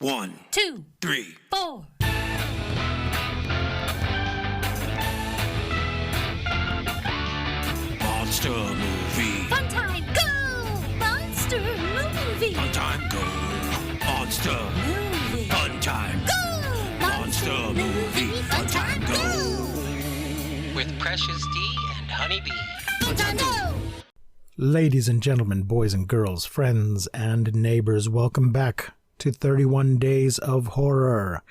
1, 2, 3, 4. Monster movie. Fun time, go! Monster movie. Fun time, go. Monster. Movie. Fun time. Go! Monster movie. Fun time, go. With Precious D and Honeybee. Fun time, go! Ladies and gentlemen, boys and girls, friends and neighbors, welcome back to 31 Days of Horror.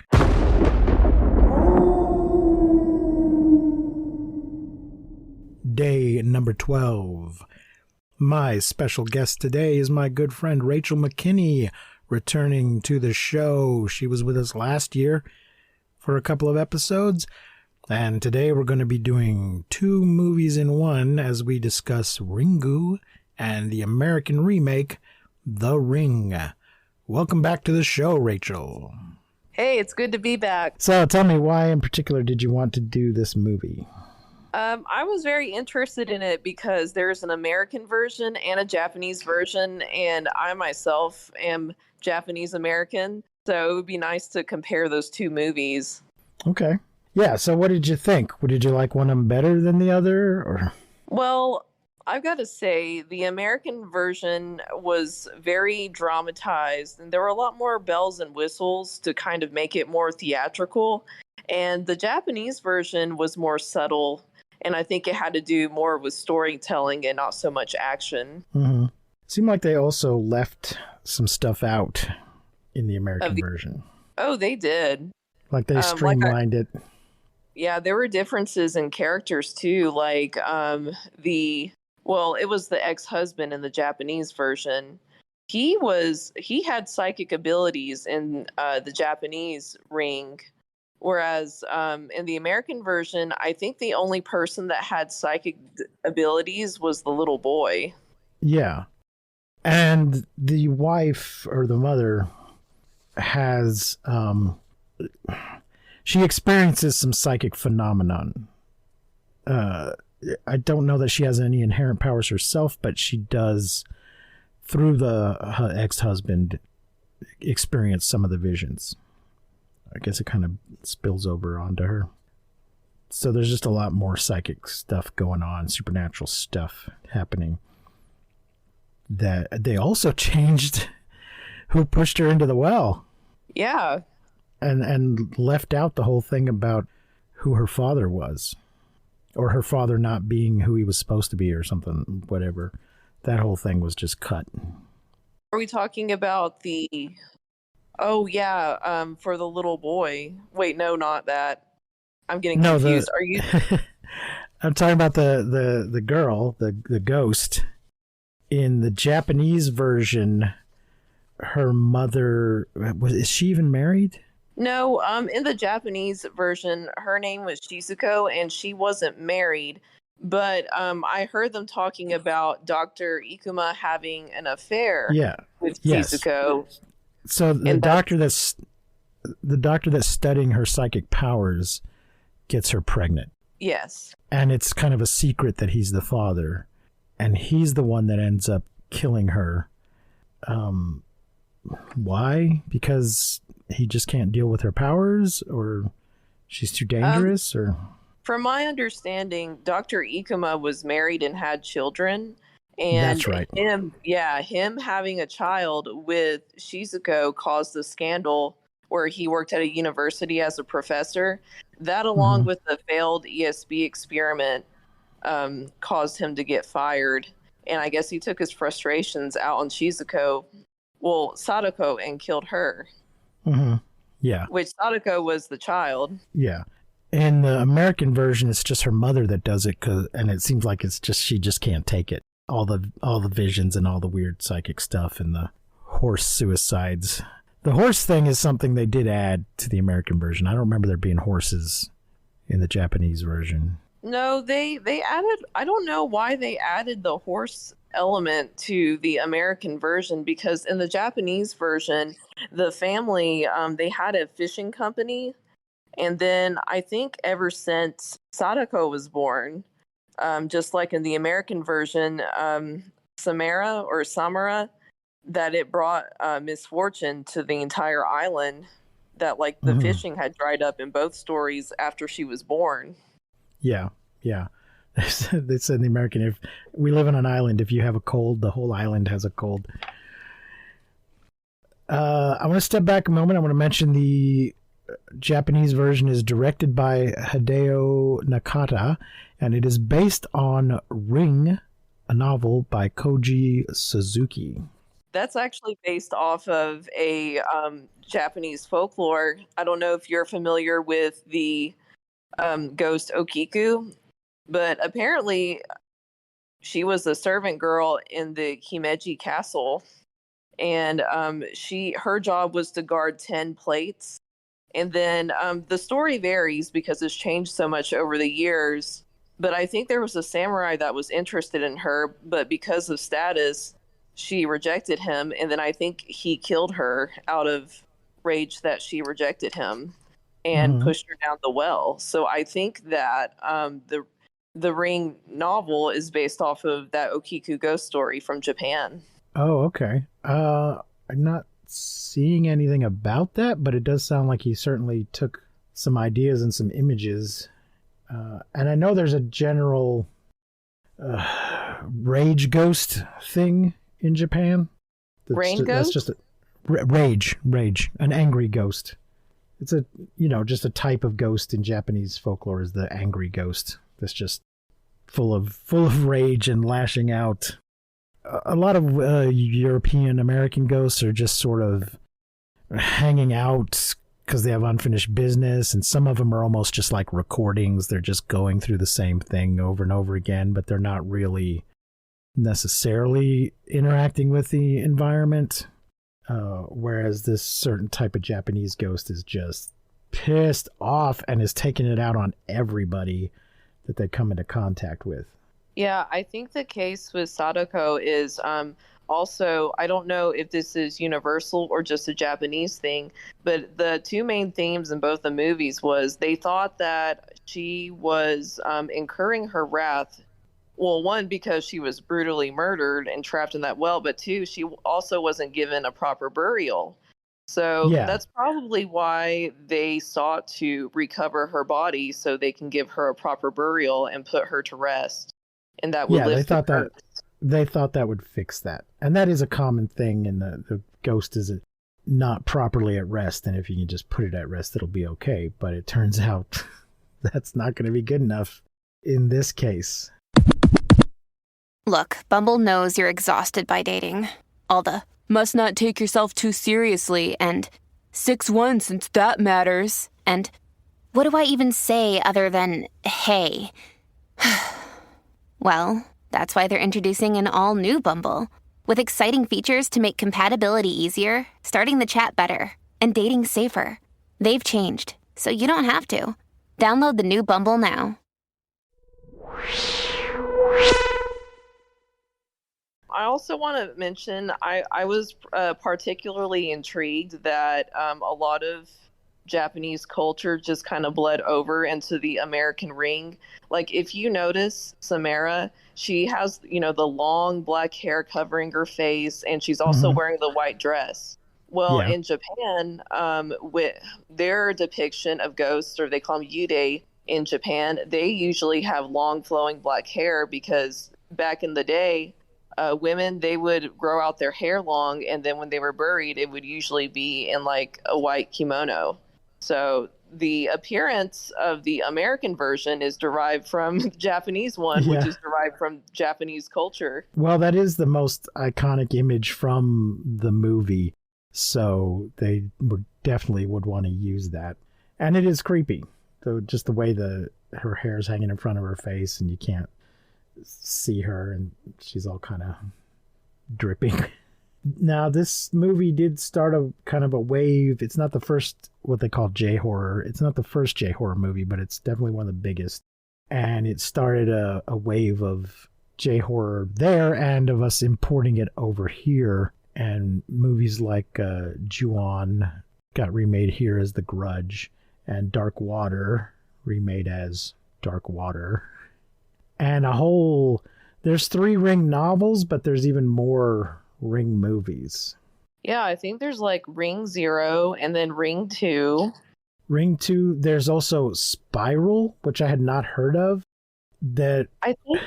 Day number 12. My special guest today is my good friend Racheal McKinney, returning to the show. She was with us last year for a couple of episodes, and today we're going to be doing two movies in one as we discuss Ringu and the American remake, The Ring. Welcome back to the show, Racheal. Hey, it's good to be back. So tell me, why in particular did you want to do this movie? I was very interested in it because there's an American version and a Japanese version, and I myself am Japanese American, so it would be nice to compare those two movies. Okay. Yeah, so what did you think? Did you like one of them better than the other? Or? Well, I've got to say, the American version was very dramatized, and there were a lot more bells and whistles to kind of make it more theatrical, and the Japanese version was more subtle. And I think it had to do more with storytelling and not so much action. Mm-hmm. Seemed like they also left some stuff out in the American version. Oh, they did. Like they streamlined it. Yeah, there were differences in characters too. Like it was the ex-husband in the Japanese version. He had psychic abilities in the Japanese Ring. Whereas in the American version, I think the only person that had psychic abilities was the little boy. Yeah. And the wife or the mother has, she experiences some psychic phenomenon. I don't know that she has any inherent powers herself, but she does, through her ex-husband, experience some of the visions. I guess it kind of spills over onto her. So there's just a lot more psychic stuff going on, supernatural stuff happening. That they also changed who pushed her into the well. Yeah. And left out the whole thing about who her father was. Or her father not being who he was supposed to be or something, whatever. That whole thing was just cut. Are we talking about the... Oh, yeah, for the little boy. Wait, no, not that. I'm getting confused. Are you... I'm talking about the girl, the ghost. In the Japanese version, her mother... Is she even married? No, in the Japanese version, her name was Shizuko, and she wasn't married. But I heard them talking about Dr. Ikuma having an affair with Shizuko. So the doctor that's studying her psychic powers gets her pregnant. Yes. And it's kind of a secret that he's the father, and he's the one that ends up killing her. Why? Because he just can't deal with her powers, or she's too dangerous, or? From my understanding, Dr. Ikuma was married and had children. And that's right. Him having a child with Shizuko caused the scandal where he worked at a university as a professor. That, along with the failed ESB experiment, caused him to get fired. And I guess he took his frustrations out on Sadako, and killed her. Mm-hmm. Yeah. Which Sadako was the child. Yeah. In the American version, it's just her mother that does it, and it seems like she just can't take it. All the visions and all the weird psychic stuff and the horse suicides. The horse thing is something they did add to the American version. I don't remember there being horses in the Japanese version. No, they added... I don't know why they added the horse element to the American version, because in the Japanese version, the family, they had a fishing company. And then I think ever since Sadako was born... just like in the American version, Samara, that it brought misfortune to the entire island, that like the Mhm. fishing had dried up in both stories after she was born. Yeah, yeah. They said in the American, if we live on an island, if you have a cold, the whole island has a cold. I want to step back a moment. I want to mention the Japanese version is directed by Hideo Nakata, and it is based on Ring, a novel by Koji Suzuki. That's actually based off of a Japanese folklore. I don't know if you're familiar with the ghost Okiku, but apparently she was a servant girl in the Himeji castle, and her job was to guard 10 plates. And then the story varies because it's changed so much over the years. But I think there was a samurai that was interested in her, but because of status, she rejected him. And then I think he killed her out of rage that she rejected him and Mhm. pushed her down the well. So I think that the Ring novel is based off of that Okiku ghost story from Japan. Oh, okay. I'm not seeing anything about that, but it does sound like he certainly took some ideas and some images. And I know there's a general rage ghost thing in Japan. Rain That's ghost? just rage, an angry ghost. It's just a type of ghost in Japanese folklore is the angry ghost. That's just full of rage and lashing out. A lot of European American ghosts are just sort of hanging out because they have unfinished business, and some of them are almost just like recordings. They're just going through the same thing over and over again, but they're not really necessarily interacting with the environment. Whereas this certain type of Japanese ghost is just pissed off and is taking it out on everybody that they come into contact with. Yeah, I think the case with Sadako is also, I don't know if this is universal or just a Japanese thing, but the two main themes in both the movies was they thought that she was incurring her wrath. Well, one, because she was brutally murdered and trapped in that well, but two, she also wasn't given a proper burial. So Yeah, that's probably why they sought to recover her body so they can give her a proper burial and put her to rest. And that would yeah, lift the curse. they thought that would fix that, and that is a common thing. And the ghost is not properly at rest, and if you can just put it at rest, it'll be okay. But it turns out that's not going to be good enough in this case. Look, Bumble knows you're exhausted by dating. All the must not take yourself too seriously and 6'1" since that matters. And what do I even say other than hey? Well, that's why they're introducing an all-new Bumble with exciting features to make compatibility easier, starting the chat better, and dating safer. They've changed, so you don't have to. Download the new Bumble now. I also want to mention I was particularly intrigued that a lot of Japanese culture just kind of bled over into the American Ring. Like if you notice Samara, she has, the long black hair covering her face, and she's also Mhm. wearing the white dress. Well, Yeah. in Japan, with their depiction of ghosts, or they call them yude in Japan, they usually have long flowing black hair because back in the day, women, they would grow out their hair long, and then when they were buried, it would usually be in like a white kimono. So the appearance of the American version is derived from the Japanese one, which Yeah. is derived from Japanese culture. Well, that is the most iconic image from the movie, so they would definitely would want to use that. And it is creepy, though, just the way her hair's hanging in front of her face, and you can't see her, and she's all kind of dripping. Now, this movie did start a kind of a wave. It's not the first, what they call J-horror. It's not the first J-horror movie, but it's definitely one of the biggest. And it started a wave of J-horror there and of us importing it over here. And movies like Ju-on got remade here as The Grudge, and Dark Water remade as Dark Water. And there's 3 Ring novels, but there's even more Ring movies. Yeah, I think there's like Ring 0 and then Ring 2. Ring 2, there's also Spiral, which I had not heard of. I think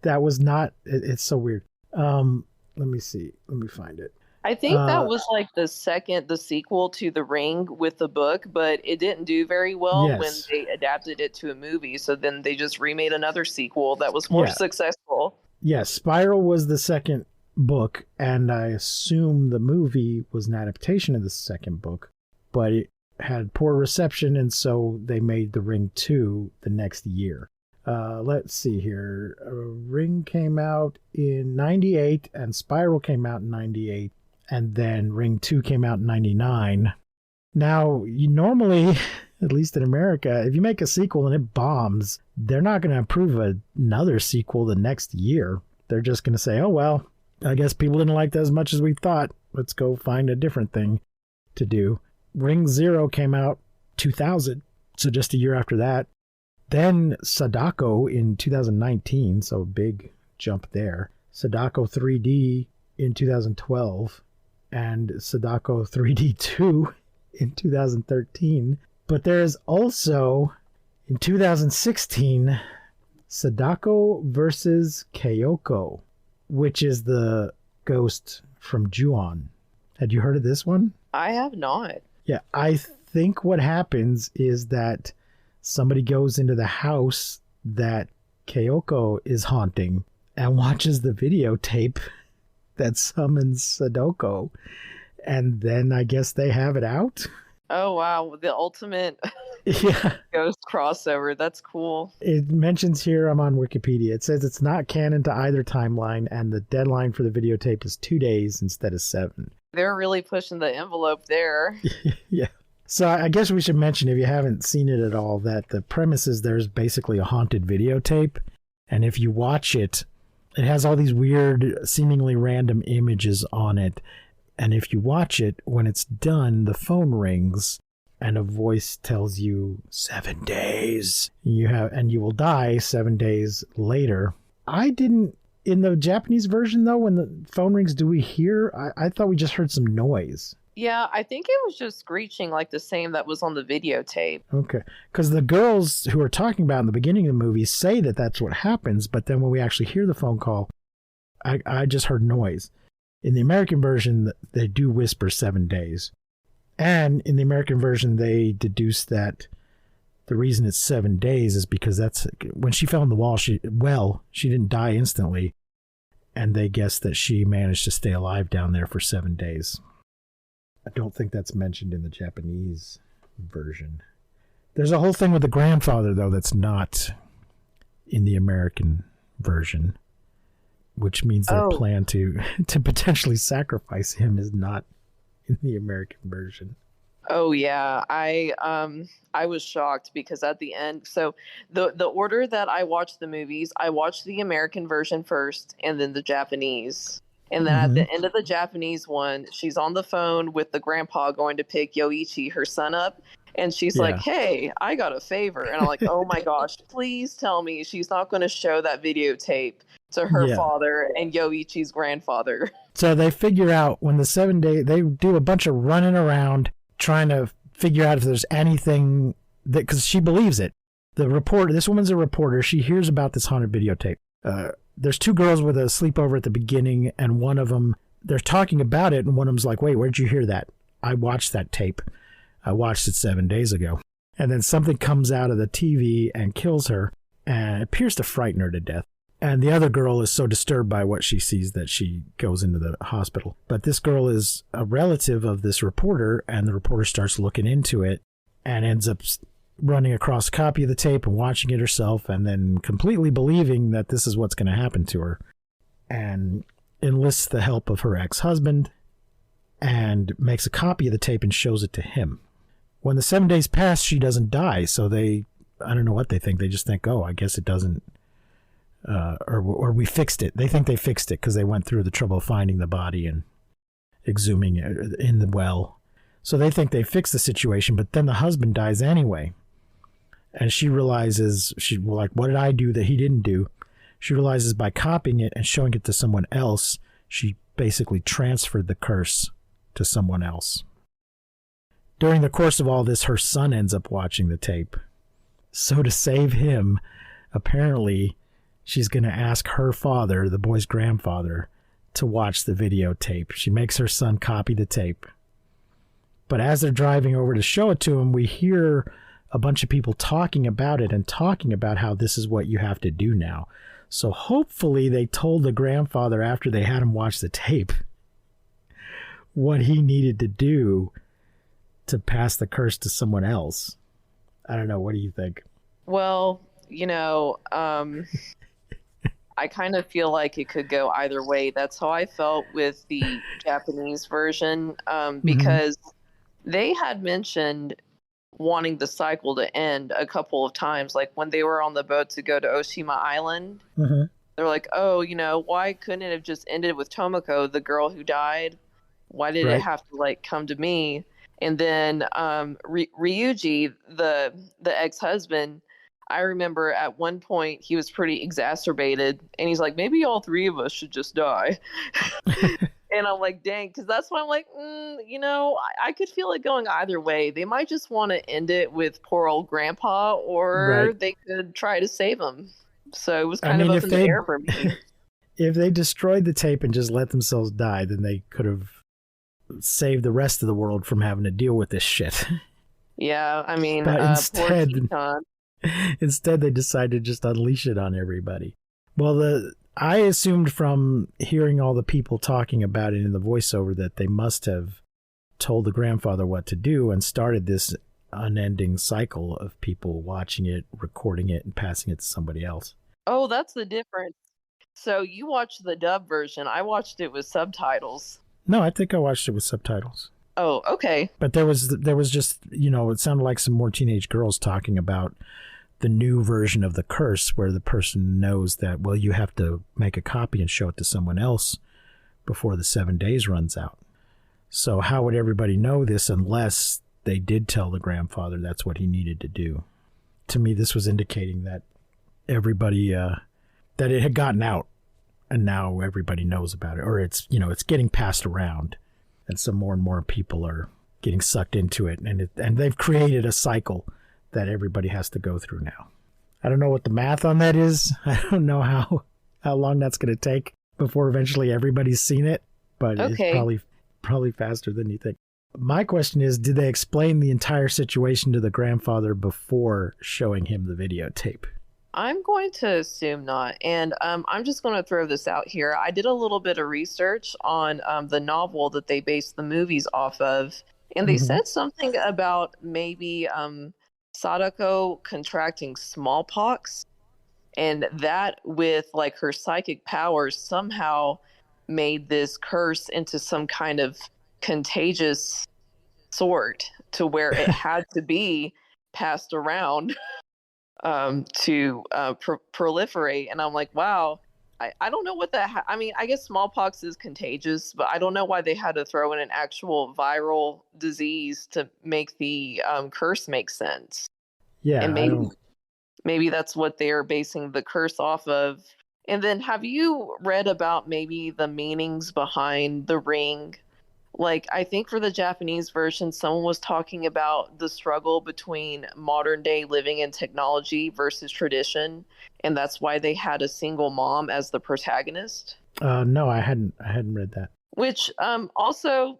That was not, it's so weird. Let me see. Let me find it. that was like the sequel to The Ring with the book, but it didn't do very well when Yes. they adapted it to a movie. So then they just remade another sequel that was more successful. Yes, Spiral was the second book, and I assume the movie was an adaptation of the second book, but it had poor reception, and so they made The Ring 2 the next year. Let's see here. Ring came out in 98, and Spiral came out in 98, and then Ring 2 came out in 99. Now, you normally, at least in America, if you make a sequel and it bombs, they're not going to approve another sequel the next year. They're just going to say, oh, well, I guess people didn't like that as much as we thought. Let's go find a different thing to do. Ring 0 came out 2000, so just a year after that. Then Sadako in 2019, so a big jump there. Sadako 3D in 2012, and Sadako 3D 2 in 2013. But there is also, in 2016, Sadako versus Kyoko, which is the ghost from Ju-on. Had you heard of this one? I have not. Yeah, I think what happens is that somebody goes into the house that Kyoko is haunting and watches the videotape that summons Sadako, and then I guess they have it out. Oh, wow. The ultimate Yeah. ghost crossover. That's cool. It mentions here, I'm on Wikipedia, it says it's not canon to either timeline, and the deadline for the videotape is 2 days instead of 7. They're really pushing the envelope there. Yeah. So I guess we should mention, if you haven't seen it at all, that the premise is there's basically a haunted videotape. And if you watch it, it has all these weird, seemingly random images on it. And if you watch it, when it's done, the phone rings and a voice tells you 7 days. And you will die 7 days later. I didn't, in the Japanese version though, when the phone rings, do we hear? I thought we just heard some noise. Yeah, I think it was just screeching like the same that was on the videotape. Okay. Because the girls who are talking about in the beginning of the movie say that that's what happens, but then when we actually hear the phone call, I just heard noise. In the American version, they do whisper 7 days. And in the American version, they deduce that the reason it's 7 days is because that's when she fell in the wall, she didn't die instantly. And they guess that she managed to stay alive down there for 7 days. I don't think that's mentioned in the Japanese version. There's a whole thing with the grandfather, though, that's not in the American version, which means their plan to potentially sacrifice him is not in the American version. Oh yeah, I was shocked because at the end, so the order that I watched the movies, I watched the American version first and then the Japanese. And then at the end of the Japanese one, she's on the phone with the grandpa going to pick Yoichi, her son, up. And she's like, hey, I got a favor. And I'm like, oh my gosh, please tell me she's not going to show that videotape to her father and Yoichi's grandfather. So they figure out when the 7 day, they do a bunch of running around trying to figure out if there's anything that, because she believes it. The reporter, this woman's a reporter. She hears about this haunted videotape. There's 2 girls with a sleepover at the beginning, and one of them, they're talking about it, and one of them's like, wait, where'd you hear that? I watched that tape. I watched it 7 days ago. And then something comes out of the TV and kills her, and it appears to frighten her to death. And the other girl is so disturbed by what she sees that she goes into the hospital. But this girl is a relative of this reporter, and the reporter starts looking into it and ends up running across a copy of the tape and watching it herself, and then completely believing that this is what's going to happen to her, and enlists the help of her ex-husband and makes a copy of the tape and shows it to him. When the 7 days pass, she doesn't die, so I don't know what they think. They just think, oh, I guess it doesn't, or we fixed it. They think they fixed it because they went through the trouble of finding the body and exhuming it in the well. So they think they fixed the situation, but then the husband dies anyway. And she realizes, what did I do that he didn't do? She realizes by copying it and showing it to someone else, she basically transferred the curse to someone else. During the course of all this, her son ends up watching the tape. So to save him, apparently she's going to ask her father, the boy's grandfather, to watch the videotape. She makes her son copy the tape. But as they're driving over to show it to him, we hear a bunch of people talking about it and talking about how this is what you have to do now. So hopefully they told the grandfather after they had him watch the tape what he needed to do to pass the curse to someone else. I don't know. What do you think? Well, I kind of feel like it could go either way. That's how I felt with the Japanese version, because they had mentioned wanting the cycle to end a couple of times. Like when they were on the boat to go to Oshima Island, they're like, oh, why couldn't it have just ended with Tomoko, the girl who died? Why did it have to come to me? And then Ryuji, the ex-husband, I remember at one point he was pretty exacerbated, and he's like, maybe all three of us should just die. And I'm like, dang, because that's why I'm like, I could feel it going either way. They might just want to end it with poor old grandpa, or they could try to save him. So it was kind of up in the air for me. If they destroyed the tape and just let themselves die, then they could have saved the rest of the world from having to deal with this shit. Yeah, I mean, but instead they decided to just unleash it on everybody. Well, I assumed from hearing all the people talking about it in the voiceover that they must have told the grandfather what to do and started this unending cycle of people watching it, recording it, and passing it to somebody else. Oh, that's the difference. So you watched the dub version. I watched it with subtitles. No, I think I watched it with subtitles. Oh, okay. But there was just, it sounded like some more teenage girls talking about the new version of the curse where the person knows that, well, you have to make a copy and show it to someone else before the 7 days runs out. So how would everybody know this unless they did tell the grandfather that's what he needed to do? To me, this was indicating that everybody, that it had gotten out and now everybody knows about it, or it's getting passed around and some more and more people are getting sucked into it, and they've created a cycle that everybody has to go through now. I don't know what the math on that is. I don't know how long that's going to take before eventually everybody's seen it, but it's probably faster than you think. My question is, did they explain the entire situation to the grandfather before showing him the videotape? I'm going to assume not. And I'm just going to throw this out here. I did a little bit of research on the novel that they based the movies off of, and they said something about maybe Sadako contracting smallpox, and that with her psychic powers somehow made this curse into some kind of contagious sort to where it had to be passed around to proliferate. And I'm like, wow, I don't know what that I mean, I guess smallpox is contagious, but I don't know why they had to throw in an actual viral disease to make the curse make sense. Yeah, and maybe that's what they're basing the curse off of. And then have you read about maybe the meanings behind the ring? I think for the Japanese version, someone was talking about the struggle between modern day living and technology versus tradition, and that's why they had a single mom as the protagonist. No, I hadn't read that. Which also,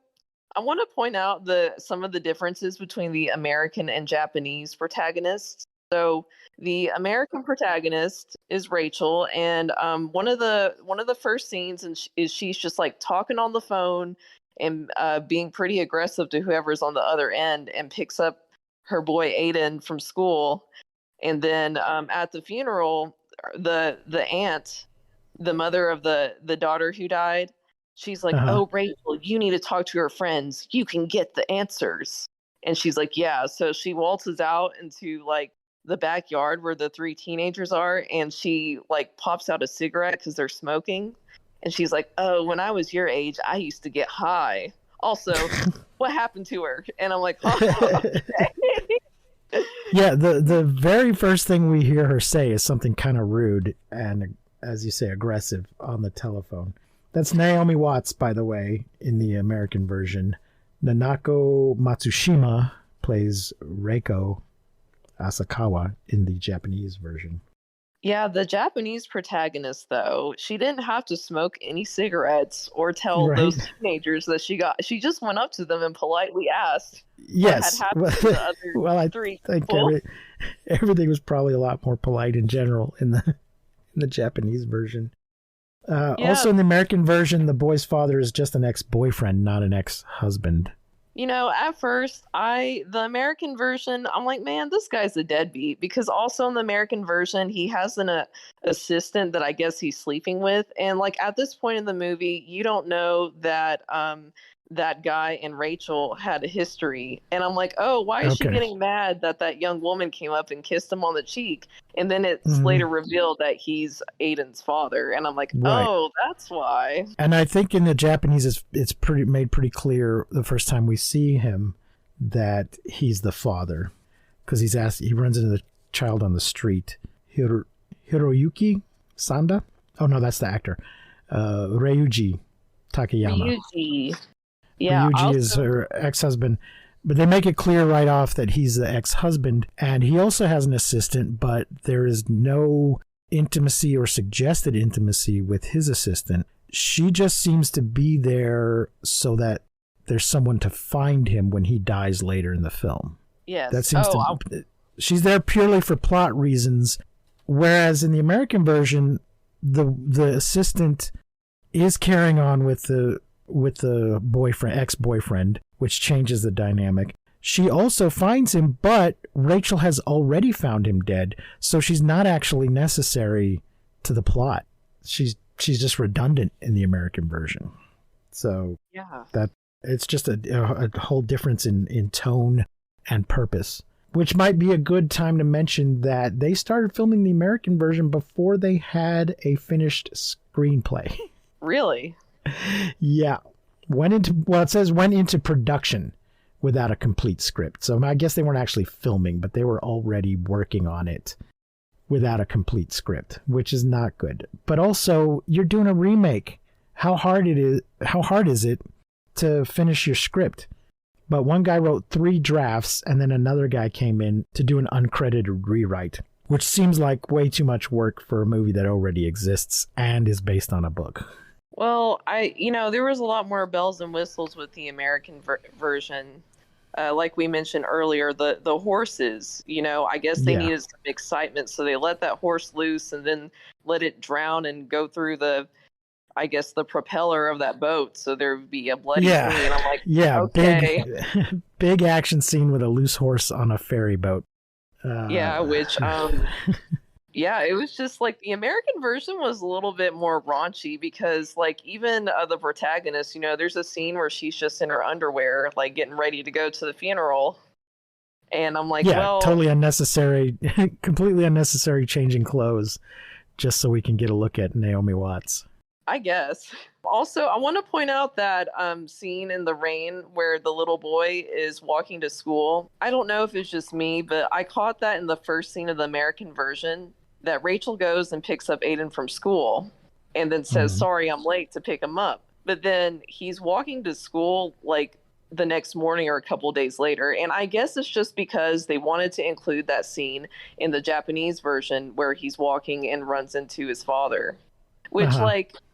I want to point out some of the differences between the American and Japanese protagonists. So the American protagonist is Racheal, and one of the first scenes is she's just talking on the phone and being pretty aggressive to whoever's on the other end, and picks up her boy Aiden from school. And then at the funeral, the aunt, the mother of the daughter who died, she's like, oh, Racheal, you need to talk to your friends. You can get the answers. And she's like, yeah. So she waltzes out into the backyard where the three teenagers are, and she pops out a cigarette because they're smoking. And she's like, oh, when I was your age, I used to get high. Also, what happened to her? And I'm like, oh, okay. Yeah, the very first thing we hear her say is something kind of rude and, as you say, aggressive on the telephone. That's Naomi Watts, by the way, in the American version. Nanako Matsushima plays Reiko Asakawa in the Japanese version. Yeah, the Japanese protagonist, though, she didn't have to smoke any cigarettes or tell Right. those teenagers that she just went up to them and politely asked Yes. what had happened to the other Well, I three think people. everything was probably a lot more polite in general in the Japanese version. Also, in the American version, the boy's father is just an ex-boyfriend, not an ex-husband. You know, at first, the American version, I'm like, man, this guy's a deadbeat, because also in the American version, he has an assistant that I guess he's sleeping with. And like at this point in the movie, you don't know that that guy and Rachel had a history. And I'm like, oh, why is she getting mad that that young woman came up and kissed him on the cheek? And then it's later revealed that he's Aiden's father. And I'm like, oh, that's why. And I think in the Japanese, it's made pretty clear the first time we see him that he's the father, because he runs into the child on the street, Hiroyuki Sanda. Oh no, that's the actor. Ryuji Takayama. Ryuji. Yeah, Ryuji is her ex-husband, but they make it clear right off that he's the ex-husband, and he also has an assistant, but there is no intimacy or suggested intimacy with his assistant. She just seems to be there so that there's someone to find him when he dies later in the film. Yes. That seems she's there purely for plot reasons, whereas in the American version, the assistant is carrying on with the ex-boyfriend, which changes the dynamic. She also finds him, but Rachel has already found him dead, so she's not actually necessary to the plot. She's just redundant in the American version. So that it's just a whole difference in tone and purpose, which might be a good time to mention that they started filming the American version before they had a finished screenplay. Really? Yeah. It says went into production without a complete script. So I guess they weren't actually filming, but they were already working on it without a complete script, which is not good. But also, you're doing a remake. How hard is it to finish your script? But one guy wrote 3 drafts, and then another guy came in to do an uncredited rewrite, which seems like way too much work for a movie that already exists and is based on a book. Well, there was a lot more bells and whistles with the American version. Like we mentioned earlier, the horses, I guess they needed some excitement, so they let that horse loose and then let it drown and go through the propeller of that boat, so there would be a bloody scene. And I'm like, okay. Big action scene with a loose horse on a ferry boat. It was just like the American version was a little bit more raunchy, because like even the protagonist, there's a scene where she's just in her underwear, like getting ready to go to the funeral. And I'm like, totally unnecessary, completely unnecessary changing clothes just so we can get a look at Naomi Watts. I guess. Also, I want to point out that scene in the rain where the little boy is walking to school. I don't know if it's just me, but I caught that in the first scene of the American version, that Rachel goes and picks up Aiden from school and then says, sorry, I'm late to pick him up. But then he's walking to school like the next morning or a couple of days later. And I guess it's just because they wanted to include that scene in the Japanese version where he's walking and runs into his father, which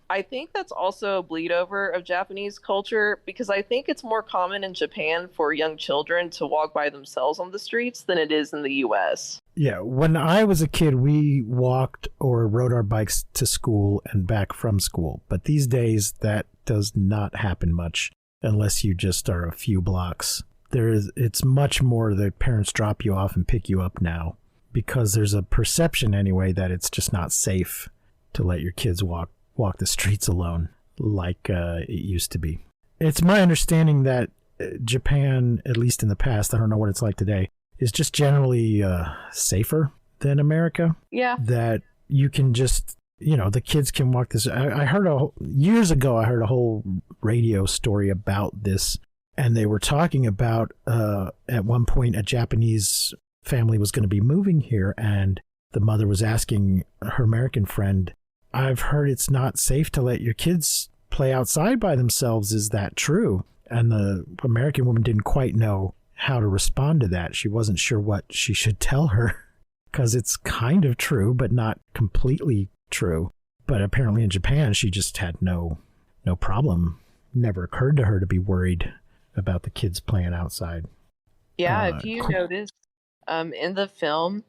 I think that's also a bleed over of Japanese culture, because I think it's more common in Japan for young children to walk by themselves on the streets than it is in the US. Yeah, when I was a kid, we walked or rode our bikes to school and back from school. But these days, that does not happen much unless you just are a few blocks. It's much more the parents drop you off and pick you up now, because there's a perception anyway that it's just not safe to let your kids walk the streets alone like it used to be. It's my understanding that Japan, at least in the past, I don't know what it's like today, is just generally safer than America. Yeah. That you can just, the kids can walk this. I heard years ago, I heard a whole radio story about this, and they were talking about at one point a Japanese family was going to be moving here, and the mother was asking her American friend, I've heard it's not safe to let your kids play outside by themselves. Is that true? And the American woman didn't quite know how to respond to that. She wasn't sure what she should tell her because it's kind of true, but not completely true. But apparently in Japan, she just had no problem. Never occurred to her to be worried about the kids playing outside. Yeah, if you notice in the film,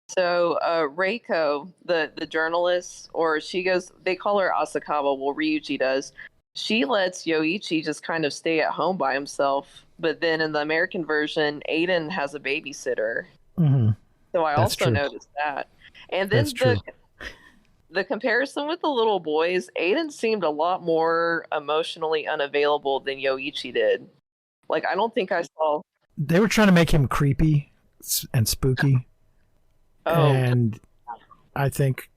so Reiko, the journalist, or they call her Asakawa, well, Ryuji does. She lets Yoichi just kind of stay at home by himself. But then in the American version, Aiden has a babysitter. Mm-hmm. So I also noticed that. And then the comparison with the little boys, Aiden seemed a lot more emotionally unavailable than Yoichi did. Like, I don't think I saw... They were trying to make him creepy and spooky. Oh. And I think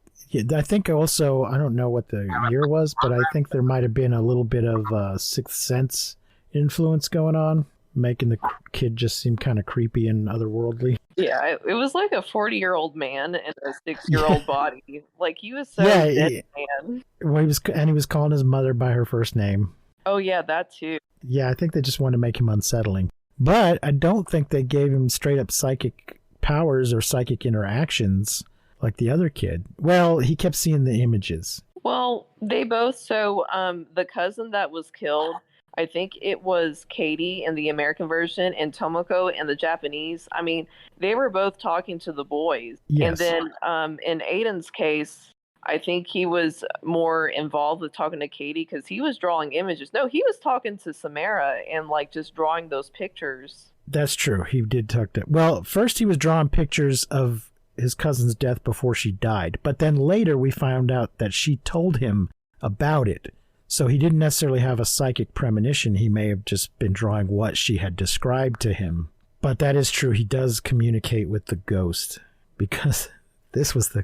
also, I don't know what the year was, but I think there might have been a little bit of Sixth Sense influence going on, making the kid just seem kind of creepy and otherworldly. Yeah, it was like a 40-year-old man in a 6-year-old body. Like, he was so dead, man. Well, he was calling his mother by her first name. Oh, yeah, that too. Yeah, I think they just wanted to make him unsettling. But I don't think they gave him straight up psychic powers or psychic interactions like the other kid. Well, he kept seeing the images. Well, they both, the cousin that was killed, I think it was Katie in the American version and Tomoko in the Japanese. I mean, they were both talking to the boys. Yes. And then in Aiden's case, I think he was more involved with talking to Katie because he was drawing images. No, he was talking to Samara and like just drawing those pictures. That's true. He did talk to... Well, first he was drawing pictures of his cousin's death before she died. But then later we found out that she told him about it. So he didn't necessarily have a psychic premonition. He may have just been drawing what she had described to him. But that is true. He does communicate with the ghost, because this was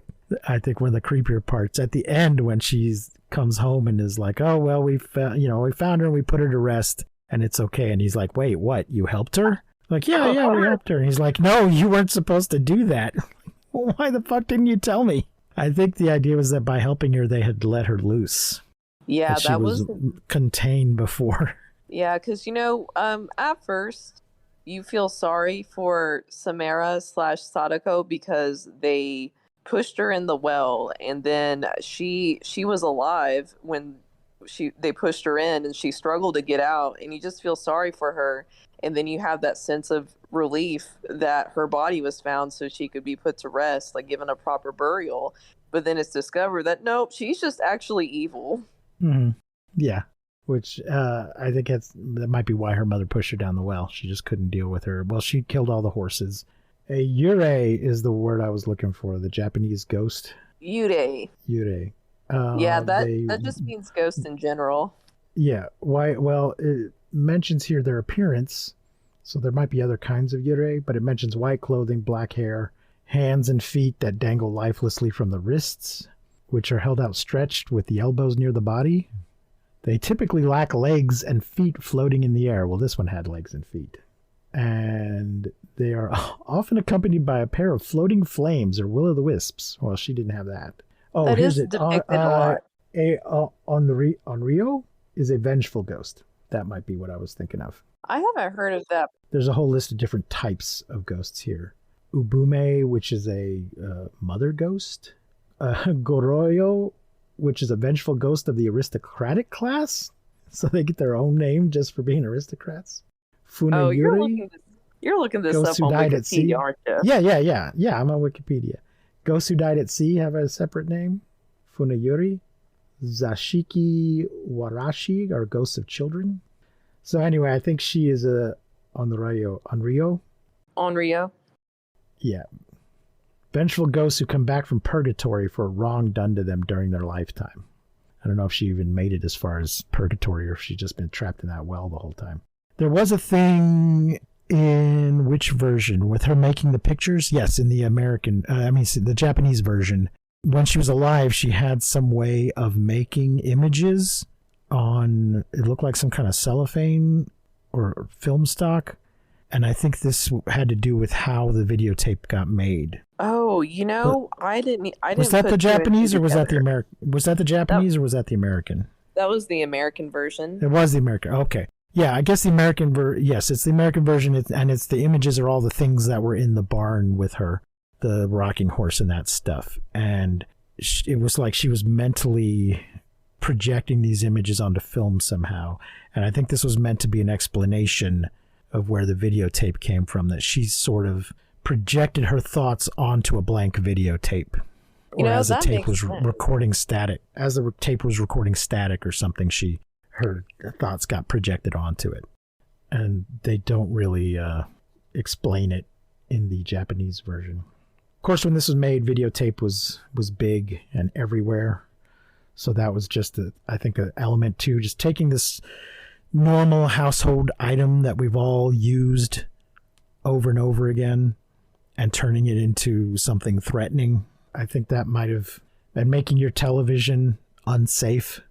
I think one of the creepier parts at the end when she comes home and is like, oh, well, we found her and we put her to rest and it's okay. And he's like, wait, what? You helped her? Like, yeah, we helped her. And he's like, no, you weren't supposed to do that. Why the fuck didn't you tell me? I think the idea was that by helping her, they had let her loose. Yeah, that was contained before. Yeah, because, at first you feel sorry for Samara / Sadako because they pushed her in the well, and then she was alive when they pushed her in, and she struggled to get out, and you just feel sorry for her. And then you have that sense of relief that her body was found so she could be put to rest, like given a proper burial. But then it's discovered that nope, she's just actually evil. Mm-hmm. Yeah, which I think that might be why her mother pushed her down the well. She just couldn't deal with her. Well, she killed all the horses. A yurei is the word I was looking for, the Japanese ghost. Yurei. Yurei. Yeah, that just means ghost in general. Yeah. Why? Well, it mentions here their appearance, so there might be other kinds of yurei, but it mentions white clothing, black hair, hands and feet that dangle lifelessly from the wrists, which are held outstretched with the elbows near the body. They typically lack legs and feet floating in the air. Well, this one had legs and feet. And they are often accompanied by a pair of floating flames or will-o'-the-wisps. Well, she didn't have that. Oh, that here's is it. depicted a lot. Onryo is a vengeful ghost. That might be what I was thinking of. I haven't heard of that. There's a whole list of different types of ghosts here. Ubume, which is a mother ghost. Goroyo, which is a vengeful ghost of the aristocratic class. So they get their own name just for being aristocrats. Funayuri. Oh, you're looking this up on Wikipedia, aren't you? Yeah, I'm on Wikipedia. Ghosts who died at sea have a separate name. Funayuri. Zashiki Warashi are ghosts of children. So anyway, I think she is Onryo. Onryo? Yeah. Vengeful ghosts who come back from purgatory for a wrong done to them during their lifetime. I don't know if she even made it as far as purgatory or if she's just been trapped in that well the whole time. There was a thing in which version with her making the pictures? Yes, in the the Japanese version. When she was alive, she had some way of making images on, it looked like some kind of cellophane or film stock. And I think this had to do with how the videotape got made. Oh, I didn't. Was that the Japanese or was that the American? Was that the Japanese or was that the American? That was the American version. It was the American. Okay. Yeah, I guess the American yes, it's the American version, and it's the images are all the things that were in the barn with her, the rocking horse and that stuff. And it was like she was mentally projecting these images onto film somehow. And I think this was meant to be an explanation of where the videotape came from, that she sort of projected her thoughts onto a blank videotape. Or as the tape was recording static, as the tape was recording static or something, her thoughts got projected onto it. And they don't really explain it in the Japanese version. Of course, when this was made, videotape was big and everywhere. So that was just, I think, an element too, just taking this normal household item that we've all used over and over again and turning it into something threatening. I think that might have, and making your television unsafe,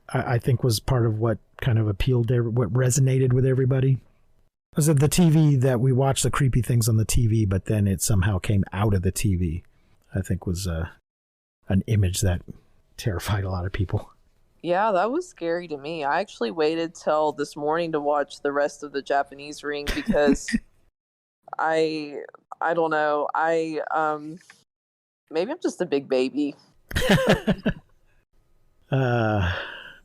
I think was part of what kind of appealed to, what resonated with everybody. Was it the TV that we watched the creepy things on the TV, but then it somehow came out of the TV, I think was an image that terrified a lot of people. Yeah, that was scary to me. I actually waited till this morning to watch the rest of the Japanese Ring because I don't know. Maybe I'm just a big baby.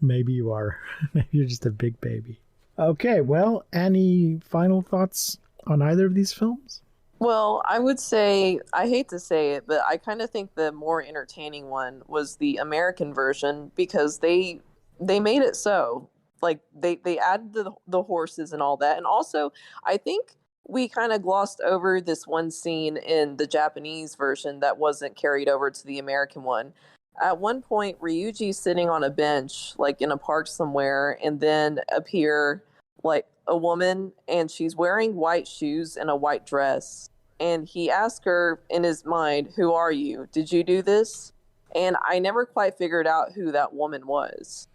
Maybe you are. Maybe you're just a big baby. Okay, well, any final thoughts on either of these films? Well, I would say, I hate to say it, but I kind of think the more entertaining one was the American version because they made it so. Like, they added the horses and all that. And also, I think we kind of glossed over this one scene in the Japanese version that wasn't carried over to the American one. At one point, Ryuji's sitting on a bench, like in a park somewhere, and then appear like a woman, and she's wearing white shoes and a white dress. And he asked her in his mind, "Who are you? Did you do this?" And I never quite figured out who that woman was.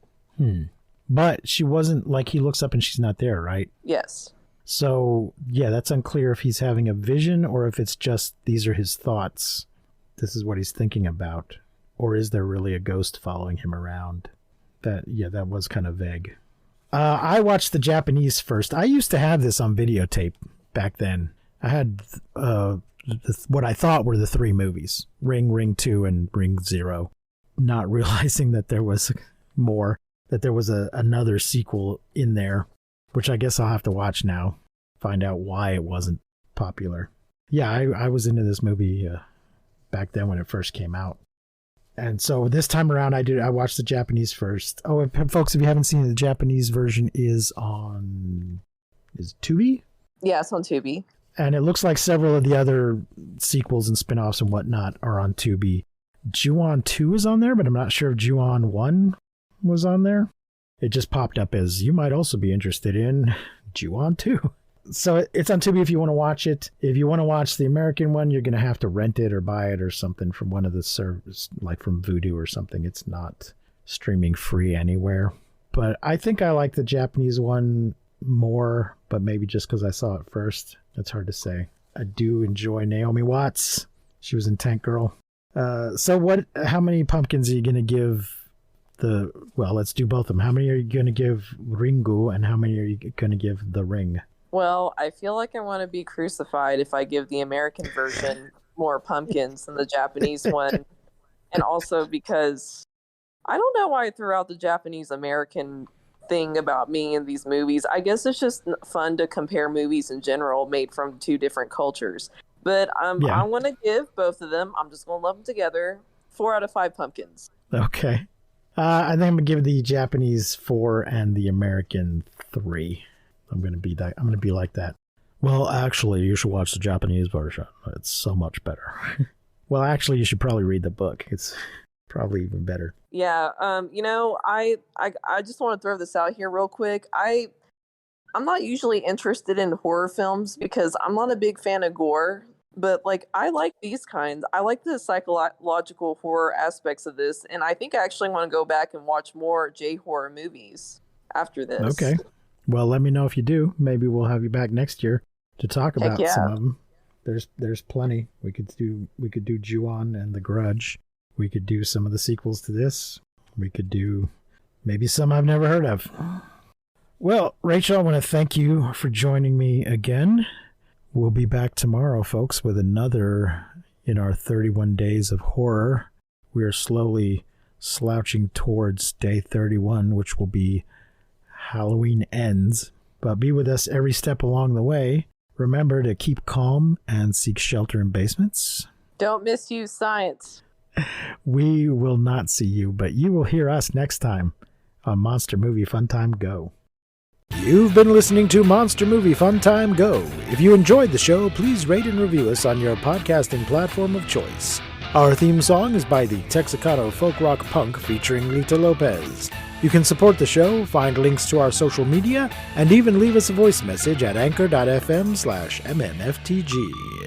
But she wasn't, like, he looks up and she's not there, right? Yes. So, yeah, that's unclear if he's having a vision or if it's just these are his thoughts. This is what he's thinking about. Or is there really a ghost following him around? That was kind of vague. I watched the Japanese first. I used to have this on videotape back then. I had what I thought were the 3 movies, Ring, Ring 2, and Ring 0, not realizing that there was more, that there was another sequel in there, which I guess I'll have to watch now, find out why it wasn't popular. Yeah, I was into this movie back then when it first came out. And so this time around, I watched the Japanese first. Oh, and folks, if you haven't seen it, the Japanese version is Tubi? Yeah, it's on Tubi. And it looks like several of the other sequels and spin-offs and whatnot are on Tubi. Ju-on 2 is on there, but I'm not sure if Ju-on 1 was on there. It just popped up as, you might also be interested in Ju-on 2. So it's on Tubi if you want to watch it. If you want to watch the American one, you're going to have to rent it or buy it or something from one of the servers, like from Vudu or something. It's not streaming free anywhere. But I think I like the Japanese one more, but maybe just because I saw it first. It's hard to say. I do enjoy Naomi Watts. She was in Tank Girl. So how many pumpkins are you going to give let's do both of them. How many are you going to give Ringu and how many are you going to give The Ring? Well, I feel like I want to be crucified if I give the American version more pumpkins than the Japanese one. And also because I don't know why I threw out the Japanese American thing about me in these movies. I guess it's just fun to compare movies in general made from 2 different cultures. But I want to give both of them, I'm just going to lump them together, 4 out of 5 pumpkins. Okay. I think I'm going to give the Japanese 4 and the American 3. I'm going to be like that. Well, actually, you should watch the Japanese version. It's so much better. Well, actually, you should probably read the book. It's probably even better. Yeah. I just want to throw this out here real quick. I'm not usually interested in horror films because I'm not a big fan of gore, but like I like these kinds. I like the psychological horror aspects of this, and I think I actually want to go back and watch more J-horror movies after this. Okay. Well, let me know if you do. Maybe we'll have you back next year to talk about some of them. There's plenty. We could do Ju-on and The Grudge. We could do some of the sequels to this. We could do Maybe some I've never heard of. Well, Racheal, I want to thank you for joining me again. We'll be back tomorrow, folks, with another in our 31 days of horror. We are slowly slouching towards day 31, which will be Halloween Ends. But be with us every step along the way. Remember to keep calm and seek shelter in basements. Don't misuse science. We will not see you, but you will hear us next time on Monster Movie Fun Time Go. You've been listening to Monster Movie Fun Time Go. If you enjoyed the show, please rate and review us on your podcasting platform of choice. Our theme song is by the Texacato Folk Rock Punk featuring Lita Lopez. You can support the show, find links to our social media, and even leave us a voice message at anchor.fm/MMFTG.